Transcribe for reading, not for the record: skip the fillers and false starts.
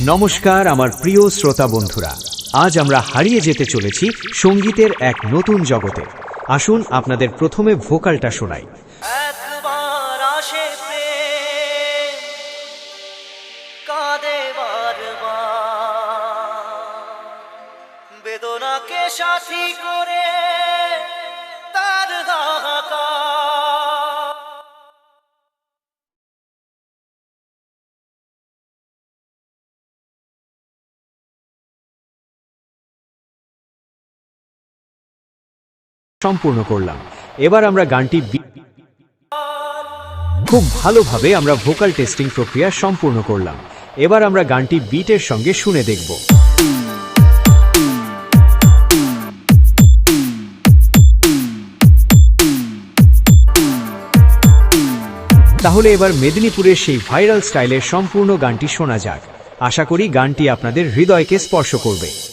নমস্কার আমার প্রিয় শ্রোতা বন্ধুরা, আজ আমরা হারিয়ে যেতে চলেছি সঙ্গীতের এক নতুন জগতে। আসুন আপনাদের প্রথমে ভোকালটা শোনাই। একবার আসে প্রেম, কাঁদে বারবার, বেদনাকে সাথী করে তার হাহাকার। সম্পূর্ণ করলাম। এবার আমরা গানটি খুব ভালোভাবে আমরা ভোকাল টেস্টিং প্রক্রিয়া সম্পূর্ণ করলাম। এবার আমরা গানটি বিটের সঙ্গে শুনে দেখব। তাহলে এবার মেদিনীপুরের সেই ভাইরাল স্টাইলের সম্পূর্ণ গানটি শোনা যাক। আশা করি গানটি আপনাদের হৃদয়কে স্পর্শ করবে।